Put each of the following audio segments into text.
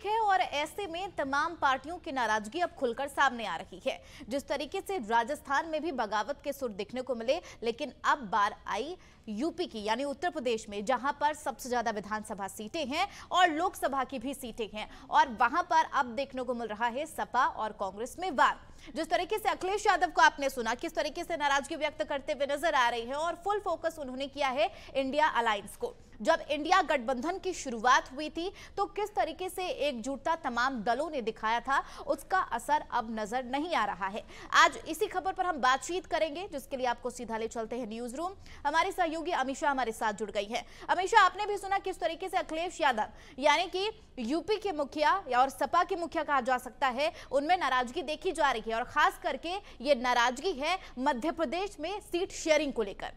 है और ऐसे में तमाम पार्टियों की नाराजगी अब खुलकर सामने आ रही है। जिस तरीके से राजस्थान में भी बगावत के सुर दिखने को मिले, लेकिन अब बार आई यूपी की, यानी उत्तर प्रदेश में, जहां पर सबसे ज्यादा विधानसभा सीटें हैं और लोकसभा की भी सीटें हैं, और वहां पर अब देखने को मिल रहा है सपा और कांग्रेस में वार। जिस तरीके से अखिलेश यादव को आपने सुना, किस तरीके से नाराजगी व्यक्त करते हुए नजर आ रही है, और फुल फोकस उन्होंने किया है इंडिया अलायंस को। जब इंडिया गठबंधन की शुरुआत हुई थी तो किस तरीके से एकजुटता तमाम दलों ने दिखाया था, उसका असर अब नजर नहीं आ रहा है। आज इसी खबर पर हम बातचीत करेंगे, जिसके लिए आपको सीधा ले चलते हैं न्यूज रूम। हमारी सहयोगी अमीषा हमारे साथ जुड़ गई है। अमीषा, आपने भी सुना किस तरीके से अखिलेश यादव यानी कि यूपी के मुखिया और सपा के मुखिया कहा जा सकता है, उनमें नाराजगी देखी जा रही है, और खास करके ये नाराजगी है मध्य प्रदेश में सीट शेयरिंग को लेकर।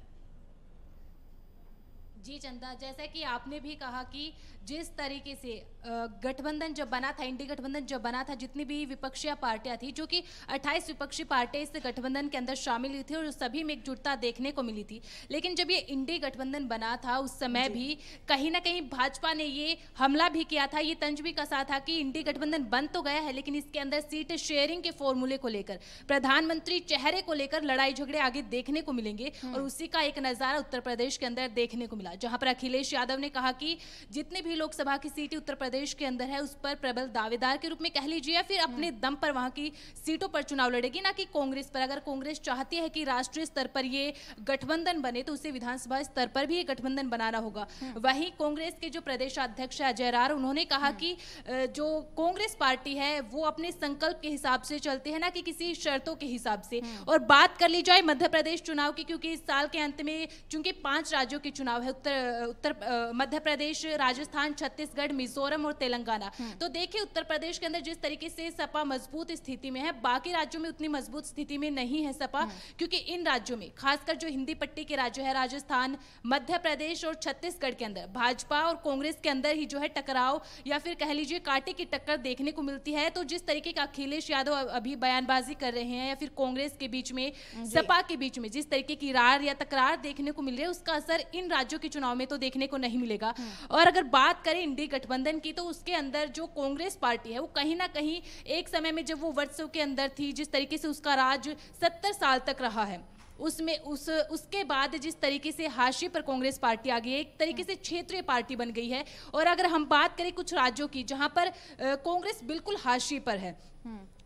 जी चंदा, जैसा कि आपने भी कहा कि जिस तरीके से गठबंधन जब बना था, इंडी गठबंधन जब बना था, जितनी भी विपक्षी पार्टियां थी, जो कि 28 विपक्षी पार्टियां इस गठबंधन के अंदर शामिल हुई थी और सभी में एकजुटता देखने को मिली थी। लेकिन जब ये इंडी गठबंधन बना था उस समय भी कहीं ना कहीं भाजपा ने ये हमला भी किया था, ये तंज भी कसा था कि इंडी गठबंधन बन तो गया है, लेकिन इसके अंदर सीट शेयरिंग के फॉर्मूले को लेकर, प्रधानमंत्री चेहरे को लेकर लड़ाई झगड़े आगे देखने को मिलेंगे। और उसी का एक नजारा उत्तर प्रदेश के अंदर देखने को मिला, जहां पर अखिलेश यादव ने कहा कि जितने भी लोकसभा की सीटें उत्तर प्रदेश के अंदर है, उस पर प्रबल दावेदार के रूप में कह लीजिए, या फिर अपने दम पर वहां की सीटों पर चुनाव लड़ेगी, ना कि कांग्रेस पर। अगर कांग्रेस चाहती है कि राष्ट्रीय स्तर पर ये गठबंधन बने तो उसे विधानसभा स्तर पर भी ये गठबंधन बनाना होगा। वहीं कांग्रेस के जो प्रदेश अध्यक्ष अजय रार, उन्होंने कहा कि जो कांग्रेस पार्टी है वो अपने संकल्प के हिसाब से चलते हैं, ना कि किसी शर्तों के हिसाब से। और बात कर ली जाए मध्य प्रदेश चुनाव की, क्योंकि इस साल के अंत में चूंकि 5 राज्यों के चुनाव है, मध्य प्रदेश, राजस्थान, छत्तीसगढ़, मिजोरम और तेलंगाना। तो देखिए उत्तर प्रदेश के अंदर जिस तरीके से सपा मजबूत स्थिति में है, बाकी राज्यों में उतनी मजबूत स्थिति में नहीं है सपा, क्योंकि इन राज्यों में, खासकर जो हिंदी पट्टी के राज्य है, राजस्थान, मध्य प्रदेश और छत्तीसगढ़ के अंदर भाजपा और कांग्रेस के अंदर ही जो है टकराव, या फिर कह लीजिए कांटे की टक्कर देखने को मिलती है। तो जिस तरीके का अखिलेश यादव अभी बयानबाजी कर रहे हैं, या फिर कांग्रेस के बीच में, सपा के बीच में जिस तरीके की रार या तकरार देखने को मिल रही है, उसका असर इन राज्यों के चुनाव में तो देखने को नहीं मिलेगा। और अगर बात करें इंडी गठबंधन की, तो उसके अंदर जो कांग्रेस पार्टी है वो कहीं ना कहीं एक समय में जब वो वर्षों के अंदर थी, जिस तरीके से उसका राज 70 साल तक रहा है, उसमें उसके बाद जिस तरीके से हाशिए पर कांग्रेस पार्टी आ गई है, एक तरीके से क्षेत्रीय पार्टी बन गई है। और अगर हम बात करें कुछ राज्यों की जहां पर कांग्रेस बिल्कुल हाशिए पर है,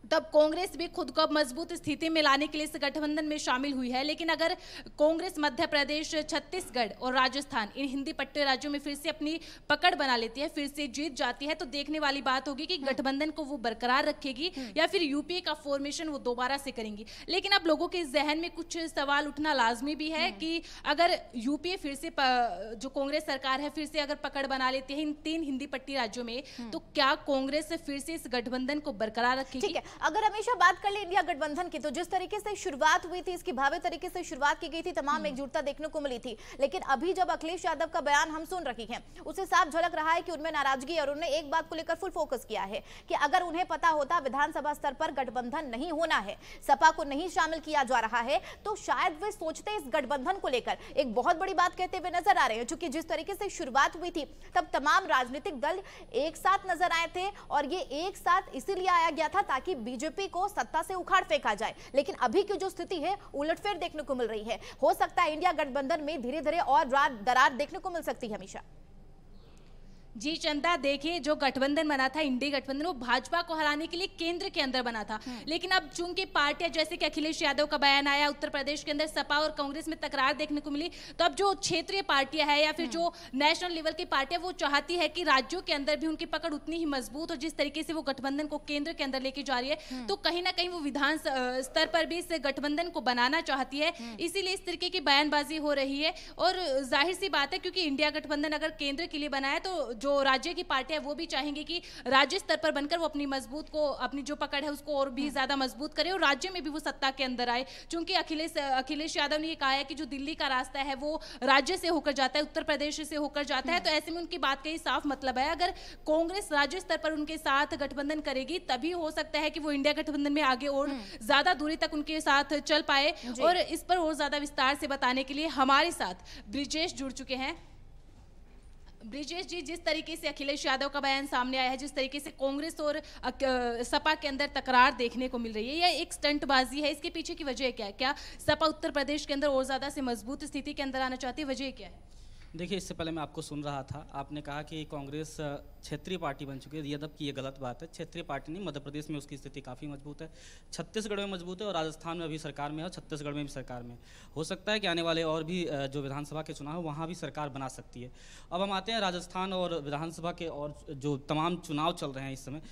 तब कांग्रेस भी खुद को अब मजबूत स्थिति में लाने के लिए इस गठबंधन में शामिल हुई है। लेकिन अगर कांग्रेस मध्य प्रदेश, छत्तीसगढ़ और राजस्थान, इन हिंदी पट्टे राज्यों में फिर से अपनी पकड़ बना लेती है, फिर से जीत जाती है, तो देखने वाली बात होगी कि गठबंधन को वो बरकरार रखेगी या फिर यूपीए का फॉर्मेशन वो दोबारा से करेंगी। लेकिन अब लोगों के जहन में कुछ सवाल उठना लाजमी भी है कि अगर यूपीए फिर से, जो कांग्रेस सरकार है, फिर से अगर पकड़ बना लेती है इन 3 हिंदी पट्टी राज्यों में, तो क्या कांग्रेस फिर से इस गठबंधन को बरकरार रखेगी? अगर हमेशा बात कर ले इंडिया गठबंधन की, तो जिस तरीके से शुरुआत हुई थी, इसकी भावी तरीके से शुरुआत की गई थी, तमाम एकजुटता देखने को मिली थी। लेकिन अभी जब अखिलेश यादव का बयान हम सुन रही हैं, उससे साफ झलक रहा है कि उनमें नाराजगी, और उन्होंने एक बात को लेकर फुल फोकस किया है कि अगर उन्हें पता होता विधानसभा स्तर पर गठबंधन नहीं होना है, सपा को नहीं शामिल किया जा रहा है, तो शायद वे सोचते इस गठबंधन को लेकर एक बहुत बड़ी बात कहते हुए नजर आ रहे हैं। क्योंकि जिस तरीके से शुरुआत हुई थी, तब तमाम राजनीतिक दल एक साथ नजर आए थे, और ये एक साथ इसीलिए आया गया था ताकि बीजेपी को सत्ता से उखाड़ फेंका जाए। लेकिन अभी की जो स्थिति है, उलटफेर देखने को मिल रही है। हो सकता है इंडिया गठबंधन में धीरे धीरे और दरार देखने को मिल सकती है। हमेशा जी चंदा, देखिए जो गठबंधन बना था, इंडी गठबंधन, वो भाजपा को हराने के लिए केंद्र के अंदर बना था। लेकिन अब चूंकि पार्टियां, जैसे कि अखिलेश यादव का बयान आया, उत्तर प्रदेश के अंदर सपा और कांग्रेस में तकरार देखने को मिली, तो अब जो क्षेत्रीय पार्टियां है या फिर जो नेशनल लेवल की पार्टियां, वो चाहती है कि राज्यों के अंदर भी उनकी पकड़ उतनी ही मजबूत हो जिस तरीके से वो गठबंधन को केंद्र के अंदर लेके जा रही है। तो कहीं ना कहीं वो विधान स्तर पर भी इस गठबंधन को बनाना चाहती है, इसीलिए इस तरीके की बयानबाजी हो रही है। और जाहिर सी बात है, क्योंकि इंडिया गठबंधन अगर केंद्र के लिए बनाया, तो जो राज्य की पार्टी है वो भी चाहेंगे कि राज्य स्तर पर बनकर वो अपनी मजबूत को, अपनी जो पकड़ है उसको और भी ज्यादा मजबूत करे, और राज्य में भी वो सत्ता के अंदर आए। क्योंकि अखिलेश यादव ने ये कहा है कि जो दिल्ली का रास्ता है वो राज्य से होकर जाता है, उत्तर प्रदेश से होकर जाता है। तो ऐसे में उनकी बात का ही साफ मतलब है, अगर कांग्रेस राज्य स्तर पर उनके साथ गठबंधन करेगी, तभी हो सकता है कि वो इंडिया गठबंधन में आगे और ज्यादा दूरी तक उनके साथ चल पाए। और इस पर और ज्यादा विस्तार से बताने के लिए हमारे साथ ब्रिजेश जुड़ चुके हैं। ब्रिजेश जी, जिस तरीके से अखिलेश यादव का बयान सामने आया है, जिस तरीके से कांग्रेस और सपा के अंदर तकरार देखने को मिल रही है, यह एक स्टंटबाजी है, इसके पीछे की वजह क्या है? क्या सपा उत्तर प्रदेश के अंदर और ज्यादा से मजबूत स्थिति के अंदर आना चाहती है? वजह क्या है? देखिए, इससे पहले मैं आपको सुन रहा था, आपने कहा कि कांग्रेस क्षेत्रीय पार्टी बन चुकी है। यद्यपि ये गलत बात है, क्षेत्रीय पार्टी नहीं, मध्य प्रदेश में उसकी स्थिति काफ़ी मजबूत है, छत्तीसगढ़ में मजबूत है और राजस्थान में अभी सरकार में है और छत्तीसगढ़ में भी सरकार में हो सकता है कि आने वाले और भी जो विधानसभा के चुनाव है वहाँ भी सरकार बना सकती है। अब हम आते हैं राजस्थान और विधानसभा के और जो तमाम चुनाव चल रहे हैं इस समय,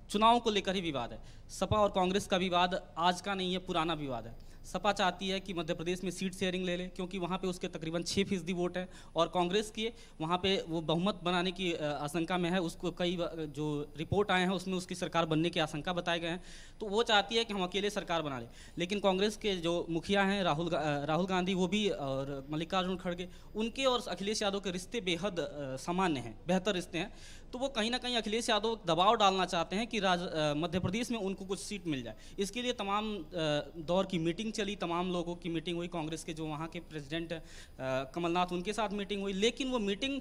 चुनावों को लेकर ही विवाद है। सपा और कांग्रेस का विवाद आज का नहीं है, पुराना विवाद है। सपा चाहती है कि मध्य प्रदेश में सीट शेयरिंग ले ले, क्योंकि वहाँ पे उसके तकरीबन 6% वोट है और कांग्रेस की वहाँ पे वो बहुमत बनाने की आशंका में है। उसको कई जो रिपोर्ट आए हैं उसमें उसकी सरकार बनने की आशंका बताए गए हैं, तो वो चाहती है कि हम अकेले सरकार बना लें। लेकिन कांग्रेस के जो मुखिया हैं राहुल गांधी, वो भी, और मल्लिकार्जुन खड़गे, उनके और अखिलेश यादव के रिश्ते बेहद सामान्य हैं, बेहतर रिश्ते हैं। तो वो कहीं ना कहीं अखिलेश यादव दबाव डालना चाहते हैं कि मध्य प्रदेश में उनको कुछ सीट मिल जाए। इसके लिए तमाम दौर की मीटिंग चली, तमाम लोगों की मीटिंग हुई, कांग्रेस के जो वहाँ के प्रेसिडेंट कमलनाथ, उनके साथ मीटिंग हुई, लेकिन वो मीटिंग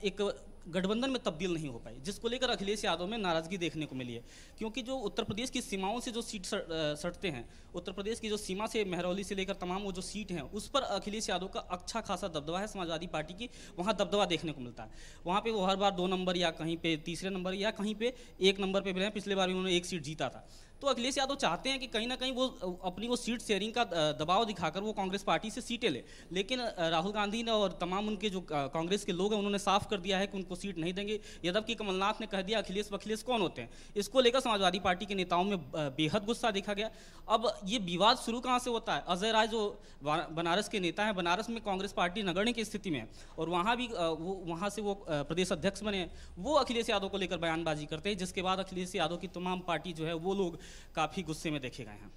एक गठबंधन में तब्दील नहीं हो पाई, जिसको लेकर अखिलेश यादव में नाराजगी देखने को मिली है। क्योंकि जो उत्तर प्रदेश की सीमाओं से जो सीट सटते हैं, उत्तर प्रदेश की जो सीमा से महरौली से लेकर तमाम वो जो सीट हैं, उस पर अखिलेश यादव का अच्छा खासा दबदबा है। समाजवादी पार्टी की वहाँ दबदबा देखने को मिलता है। वहाँ पे वो हर बार 2 नंबर या कहीं पे तीसरे नंबर या कहीं पे 1 नंबर पे मिले हैं। पिछले बार भी उन्होंने 1 सीट जीता था। तो अखिलेश यादव चाहते हैं कि कहीं ना कहीं वो अपनी वो सीट शेयरिंग का दबाव दिखाकर वो कांग्रेस पार्टी से सीटें ले। लेकिन राहुल गांधी ने और तमाम उनके जो कांग्रेस के लोग हैं, उन्होंने साफ कर दिया है कि उनको सीट नहीं देंगे। यद्यपि कमलनाथ ने कह दिया अखिलेश कौन होते हैं। इसको लेकर समाजवादी पार्टी के नेताओं में बेहद गुस्सा देखा गया। अब ये विवाद शुरू कहाँ से होता है? अजय राय जो बनारस के नेता हैं, बनारस में कांग्रेस पार्टी नगण्य की स्थिति में है और वहाँ भी वहाँ से वो प्रदेश अध्यक्ष बने हैं। वो अखिलेश यादव को लेकर बयानबाजी करते हैं, जिसके बाद अखिलेश यादव की तमाम पार्टी जो है वो लोग काफ़ी गुस्से में देखे गए हैं।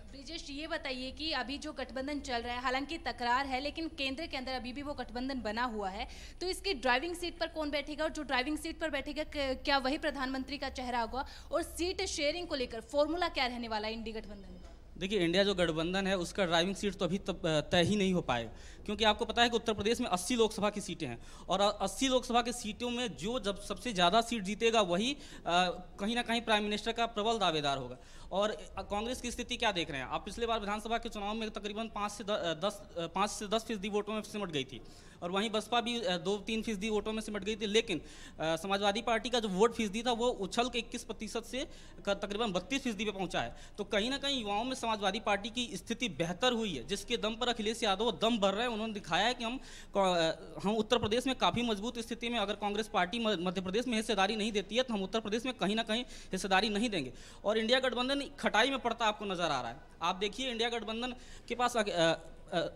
ब्रिजेश, ये बताइए कि अभी जो गठबंधन चल रहा है, हालांकि तकरार है, लेकिन केंद्र के अंदर अभी भी वो गठबंधन बना हुआ है, तो इसकी ड्राइविंग सीट पर कौन बैठेगा और जो ड्राइविंग सीट पर बैठेगा क्या वही प्रधानमंत्री का चेहरा होगा? और सीट शेयरिंग को लेकर फॉर्मूला क्या रहने वाला है इंडी गठबंधन का? देखिए, इंडिया जो गठबंधन है उसका ड्राइविंग सीट तो अभी तय ही नहीं हो पाएगा, क्योंकि आपको पता है कि उत्तर प्रदेश में 80 लोकसभा की सीटें हैं और 80 लोकसभा की सीटों में जो जब सबसे ज़्यादा सीट जीतेगा वही कहीं ना कहीं प्राइम मिनिस्टर का प्रबल दावेदार होगा। और कांग्रेस की स्थिति क्या देख रहे हैं आप? पिछले बार विधानसभा के चुनाव में तकरीबन 5 से 10% वोटों में सिमट गई थी और वहीं बसपा भी 2-3% वोटों में सिमट गई थी। लेकिन समाजवादी पार्टी का जो वोट फीसदी था वो उछल के 21% से तकरीबन 32% पे पहुंचा है। तो कहीं ना कहीं युवाओं में समाजवादी पार्टी की स्थिति बेहतर हुई है, जिसके दम पर अखिलेश यादव दम भर रहे हैं। उन्होंने दिखाया है कि हम उत्तर प्रदेश में काफ़ी मजबूत स्थिति में, अगर कांग्रेस पार्टी मध्य प्रदेश में हिस्सेदारी नहीं देती है तो हम उत्तर प्रदेश में कहीं ना कहीं हिस्सेदारी नहीं देंगे। और इंडिया गठबंधन खटाई में पड़ता आपको नजर आ रहा है। आप देखिए, इंडिया गठबंधन के पास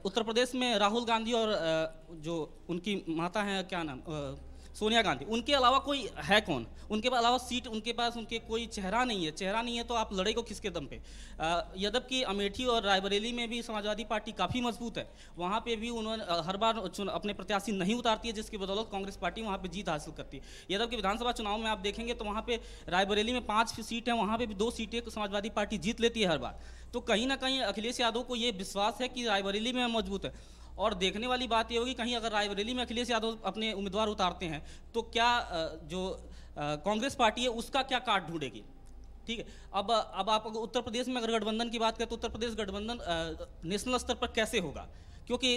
उत्तर प्रदेश में राहुल गांधी और जो उनकी माता हैं, क्या नाम, सोनिया गांधी, उनके अलावा कोई है कौन? उनके अलावा सीट उनके पास उनके कोई चेहरा नहीं है। चेहरा नहीं है तो आप लड़ेगा किसके दम पे? यद्यपि अमेठी और रायबरेली में भी समाजवादी पार्टी काफ़ी मजबूत है, वहाँ पे भी उन्होंने हर बार अपने प्रत्याशी नहीं उतारती है, जिसकी बदौलत कांग्रेस पार्टी वहाँ पे जीत हासिल करती है। यद्यपि विधानसभा चुनाव में आप देखेंगे तो वहाँ पे रायबरेली में 5 सीट है, वहाँ पे भी 2 सीटें समाजवादी पार्टी जीत लेती है हर बार। तो कहीं ना कहीं अखिलेश यादव को ये विश्वास है कि रायबरेली में मजबूत है। और देखने वाली बात ये होगी, कहीं अगर रायबरेली में अखिलेश यादव अपने उम्मीदवार उतारते हैं तो क्या जो कांग्रेस पार्टी है उसका क्या काट ढूंढेगी? ठीक है। अब आप उत्तर प्रदेश में अगर गठबंधन की बात करें तो उत्तर प्रदेश गठबंधन नेशनल स्तर पर कैसे होगा? क्योंकि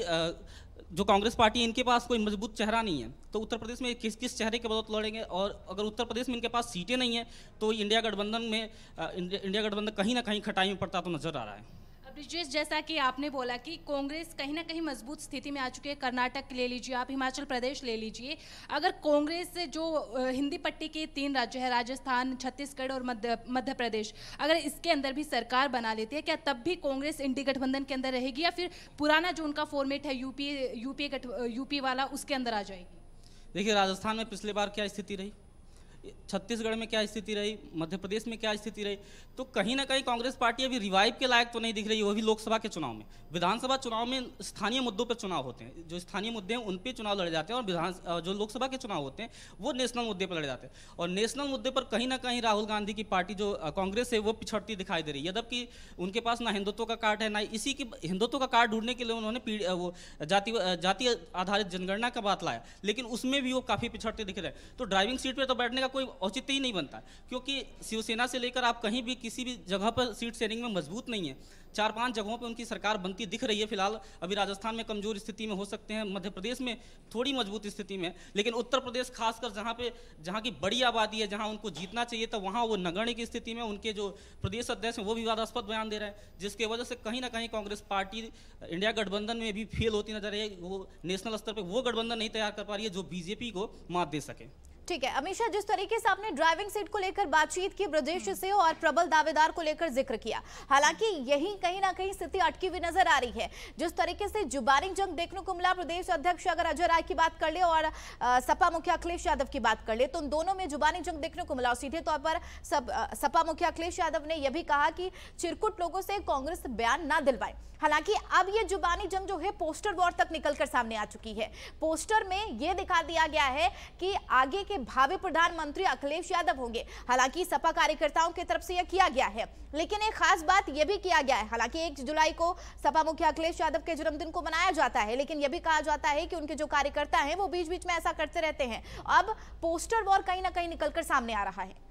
जो कांग्रेस पार्टी है इनके पास कोई मजबूत चेहरा नहीं है, तो उत्तर प्रदेश में किस चेहरे के बदौलत लड़ेंगे? और अगर उत्तर प्रदेश में इनके पास सीटें नहीं हैं तो इंडिया गठबंधन कहीं ना कहीं खटाई में पड़ता तो नजर आ रहा है। ब्रिजेश, जैसा कि आपने बोला कि कांग्रेस कहीं ना कहीं मजबूत स्थिति में आ चुकी है, कर्नाटक ले लीजिए, आप हिमाचल प्रदेश ले लीजिए, अगर कांग्रेस जो हिंदी पट्टी के 3 राज्य है, राजस्थान, छत्तीसगढ़ और मध्य प्रदेश, अगर इसके अंदर भी सरकार बना लेती है, क्या तब भी कांग्रेस इंडी गठबंधन के अंदर रहेगी या फिर पुराना जो उनका फॉर्मेट है यूपी वाला उसके अंदर आ जाएगी? देखिए, राजस्थान में पिछले बार क्या स्थिति रही? छत्तीसगढ़ में क्या स्थिति रही, मध्य प्रदेश में क्या स्थिति रही, तो कहीं ना कहीं कांग्रेस पार्टी अभी रिवाइव के लायक तो नहीं दिख रही है, वो भी लोकसभा के चुनाव में। विधानसभा चुनाव में स्थानीय मुद्दों पर चुनाव होते हैं, जो स्थानीय मुद्दे हैं उन पर चुनाव लड़े जाते हैं, और जो लोकसभा के चुनाव होते हैं वो नेशनल मुद्दे पर लड़े जाते हैं। और नेशनल मुद्दे पर कहीं ना कहीं राहुल गांधी की पार्टी जो कांग्रेस है वो पिछड़ती दिखाई दे रही है, जबकि उनके पास ना हिंदुत्व का कार्ड है, ना इसी की हिंदुत्व का कार्ड ढूंढने के लिए उन्होंने वो जाति आधारित जनगणना का बात लाया, लेकिन उसमें भी वो काफ़ी पिछड़ते दिख रहे हैं। तो ड्राइविंग सीट पर तो बैठने का कोई औचित्य ही नहीं बनता, क्योंकि शिवसेना से लेकर आप कहीं भी किसी भी जगह पर सीट शेयरिंग में मजबूत नहीं है। 4-5 जगहों पे उनकी सरकार बनती दिख रही है फिलहाल। अभी राजस्थान में कमजोर स्थिति में हो सकते हैं, मध्य प्रदेश में थोड़ी मजबूत स्थिति में, लेकिन उत्तर प्रदेश खासकर जहाँ की बड़ी आबादी है, जहाँ उनको जीतना चाहिए था, वहाँ वो नगण्य की स्थिति में उनके जो प्रदेश अध्यक्ष हैं वो विवादास्पद बयान दे रहे हैं, जिसकी वजह से कहीं ना कहीं कांग्रेस पार्टी इंडिया गठबंधन में भी फेल होती नजर है। वो नेशनल स्तर पर वो गठबंधन नहीं तैयार कर पा रही है जो बीजेपी को मात दे सके। ठीक है अमित शाह, जिस तरीके से आपने ड्राइविंग सीट को लेकर बातचीत की ब्रजेश से और प्रबल दावेदार को लेकर जिक्र किया, हालांकि यही कहीं ना कहीं स्थिति अटकी हुई नजर आ रही है। जिस तरीके से जुबानी जंग देखने को मिला, प्रदेश अध्यक्ष अगर अजय राय की बात कर ले और सपा मुखिया अखिलेश यादव की बात कर ले, तो उन दोनों में जुबानी जंग देखने को मिला। और सीधे तौर पर सपा मुखिया अखिलेश यादव ने यह भी कहा कि चिरकुट लोगों से कांग्रेस बयान ना दिलवाए। हालांकि अब ये जुबानी जंग जो है पोस्टर वॉर तक निकलकर सामने आ चुकी है। पोस्टर में यह दिखा दिया गया है कि आगे के भावी प्रधानमंत्री अखिलेश यादव होंगे। हालांकि सपा कार्यकर्ताओं की तरफ से यह किया गया है, लेकिन एक खास बात यह भी किया गया है, हालांकि 1 जुलाई को सपा मुखिया अखिलेश यादव के जन्मदिन को मनाया जाता है, लेकिन यह भी कहा जाता है कि उनके जो कार्यकर्ता हैं वो बीच बीच में ऐसा करते रहते हैं। अब पोस्टर वॉर कहीं ना कहीं निकलकर सामने आ रहा है।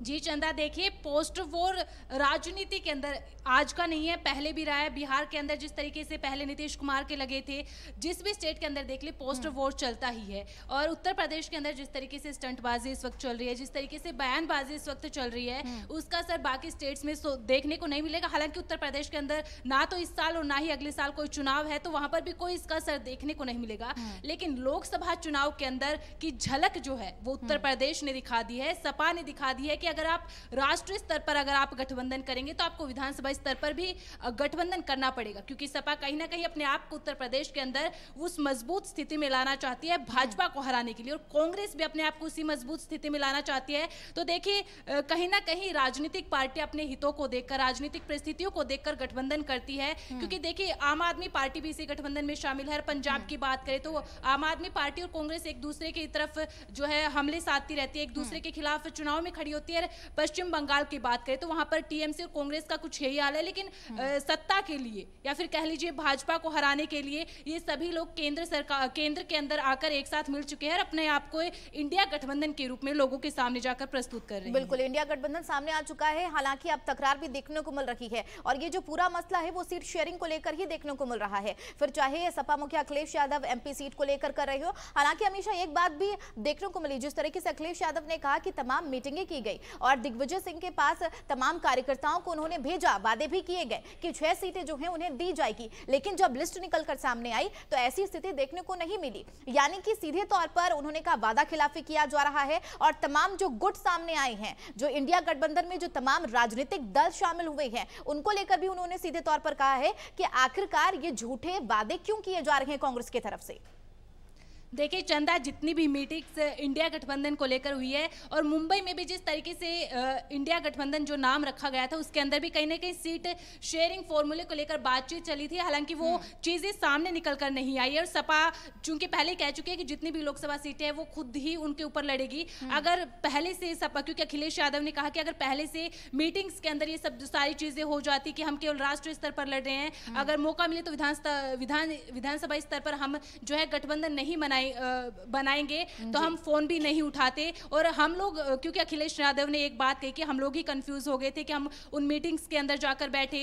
जी चंदा, देखिए पोस्ट वोर राजनीति के अंदर आज का नहीं है, पहले भी रहा है। बिहार के अंदर जिस तरीके से पहले नीतीश कुमार के लगे थे, जिस भी स्टेट के अंदर देख ले पोस्ट वोर चलता ही है। और उत्तर प्रदेश के अंदर जिस तरीके से स्टंटबाजी इस वक्त चल रही है, जिस तरीके से बयानबाजी इस वक्त चल रही है, उसका असर बाकी स्टेट्स में देखने को नहीं मिलेगा। हालांकि उत्तर प्रदेश के अंदर ना तो इस साल और ना ही अगले साल कोई चुनाव है, तो वहां पर भी कोई इसका असर देखने को नहीं मिलेगा। लेकिन लोकसभा चुनाव के अंदर की झलक जो है वो उत्तर प्रदेश ने दिखा दी है, सपा ने दिखा दी है कि अगर आप राष्ट्रीय स्तर पर अगर आप गठबंधन करेंगे तो आपको विधानसभा स्तर पर भी गठबंधन करना पड़ेगा, क्योंकि सपा कहीं ना कहीं अपने आप को उत्तर प्रदेश के अंदर उस मजबूत स्थिति में लाना चाहती है भाजपा को हराने के लिए, और कांग्रेस भी अपने आप को उसी मजबूत स्थिति में लाना चाहती है। तो देखिए कहीं ना कहीं राजनीतिक पार्टी अपने हितों को देखकर, राजनीतिक परिस्थितियों को देखकर गठबंधन करती है। क्योंकि देखिए आम आदमी पार्टी भी इसी गठबंधन में शामिल है। पंजाब की बात करें तो आम आदमी पार्टी और कांग्रेस एक दूसरे की तरफ जो है हमले साधती रहती है, एक दूसरे के खिलाफ चुनाव में खड़ी होती है। पश्चिम बंगाल की बात करें तो वहां पर टीएमसी और कांग्रेस का कुछ यही हाल है, लेकिन सत्ता के लिए या फिर कह लीजिए भाजपा को हराने के लिए ये सभी लोग केंद्र के अंदर आकर एक साथ मिल चुके हैं और अपने आप को इंडिया गठबंधन के रूप में लोगों के सामने जाकर प्रस्तुत कर रहे हैं। बिल्कुल, इंडिया गठबंधन सामने आ चुका है। हालांकि अब तकरार भी देखने को मिल रही है, और ये जो पूरा मसला है वो सीट शेयरिंग को लेकर ही देखने को मिल रहा है, फिर चाहे सपा मुखिया अखिलेश यादव एमपी सीट को लेकर कर रहे हो। हालांकि हमेशा एक बात भी देखने को मिली, जिस तरीके से अखिलेश यादव ने कहा कि तमाम मीटिंगें की गई और दिग्विजय सिंह के पास तमाम कार्यकर्ताओं को उन्होंने भेजा, वादे भी किए गए कि 6 सीटें जो हैं उन्हें दी जाएगी, लेकिन जब लिस्ट निकलकर सामने आई तो ऐसी स्थिति देखने को नहीं मिली। यानी कि सीधे तौर पर उन्होंने कहा वादा खिलाफी किया जा रहा है, और तमाम जो गुट सामने आए हैं, जो इंडिया गठबंधन में जो तमाम राजनीतिक दल शामिल हुए हैं, उनको लेकर भी उन्होंने सीधे तौर पर कहा है कि आखिरकार ये झूठे वादे क्यों किए जा रहे हैं कांग्रेस की तरफ से। देखिए चंदा, जितनी भी मीटिंग्स इंडिया गठबंधन को लेकर हुई है, और मुंबई में भी जिस तरीके से इंडिया गठबंधन जो नाम रखा गया था उसके अंदर भी कहीं ना कहीं सीट शेयरिंग फॉर्मूले को लेकर बातचीत चली थी। हालांकि वो चीज़ें सामने निकल कर नहीं आई, और सपा चूंकि पहले कह चुके हैं कि जितनी भी लोकसभा सीटें हैं वो खुद ही उनके ऊपर लड़ेगी। अगर पहले से सपा, क्योंकि अखिलेश यादव ने कहा कि अगर पहले से मीटिंग्स के अंदर ये सब सारी चीज़ें हो जाती कि हम केवल राष्ट्रीय स्तर पर लड़ रहे हैं, अगर मौका मिले तो विधानसभा स्तर पर हम जो है गठबंधन नहीं बनाएंगे तो हम फोन भी नहीं उठाते। और हम लोग, क्योंकि अखिलेश यादव ने एक बात कही कि हम लोग ही कंफ्यूज हो गए थे कि हम उन मीटिंग्स के अंदर जाकर बैठे,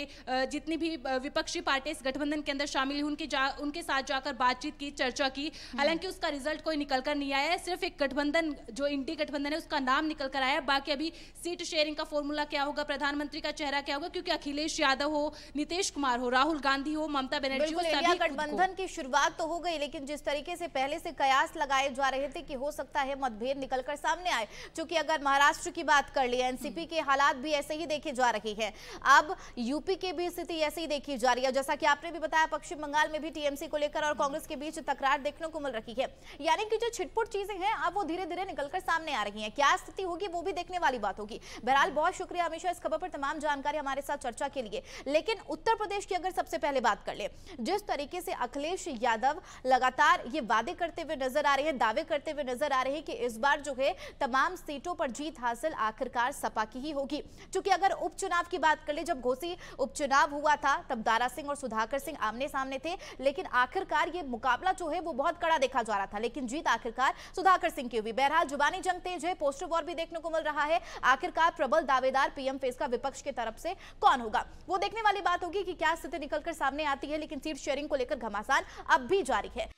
जितनी भी विपक्षी पार्टी इस गठबंधन के अंदर शामिल हुई उनके साथ जाकर बातचीत की, चर्चा की। हालांकि उसका रिजल्ट कोई निकल कर नहीं आया है, सिर्फ एक गठबंधन जो इंडी गठबंधन है उसका नाम निकल कर आया। बाकी अभी सीट शेयरिंग का फॉर्मूला क्या होगा, प्रधानमंत्री का चेहरा क्या होगा, क्योंकि अखिलेश यादव हो, नीतीश कुमार हो, राहुल गांधी हो, ममता बनर्जी हो, इंडिया गठबंधन की शुरुआत तो हो गई, लेकिन जिस तरीके से पहले से से कयास लगाए जा रहे थे कि हो सकता है मतभेद निकलकर सामने आए, क्योंकि अगर महाराष्ट्र की बात कर ली, एनसीपी के हालात भी ऐसे ही देखे जा रही है, अब यूपी की भी स्थिति ऐसे ही देखी जा रही है। जैसा कि आपने भी बताया, पश्चिम बंगाल में भी टीएमसी को लेकर और कांग्रेस के बीच तकरार देखने को मिल रही है, यानी कि जो छिटपुट चीजें हैं अब वो धीरे धीरे निकलकर सामने आ रही हैं। क्या स्थिति होगी वो भी देखने वाली बात होगी। बहरहाल बहुत शुक्रिया हमेशा इस खबर पर तमाम जानकारी हमारे साथ चर्चा के लिए। लेकिन उत्तर प्रदेश की अगर सबसे पहले बात कर ले, जिस तरीके से अखिलेश यादव लगातार ये वादे करते हुए नजर आ रहे हैं, दावे करते हुए नजर आ रहे हैं कि इस बार जो है तमाम सीटों पर जीत हासिल आखिरकार सपा की ही होगी। क्योंकि अगर उपचुनाव की बात कर ले, जब घोसी उपचुनाव हुआ था तब दारा सिंह और सुधाकर सिंह आमने सामने थे, लेकिन आखिरकार ये मुकाबला जो है वो बहुत कड़ा देखा जा रहा था, लेकिन जीत आखिरकार सुधाकर सिंह की हुई। बहरहाल जुबानी जंग तेज है, पोस्टर वॉर भी देखने को मिल रहा है। आखिरकार प्रबल दावेदार पीएम फेस का विपक्ष की तरफ से कौन होगा, वो देखने वाली बात होगी कि क्या स्थिति निकलकर सामने आती है। लेकिन सीट शेयरिंग को लेकर घमासान अब भी जारी है।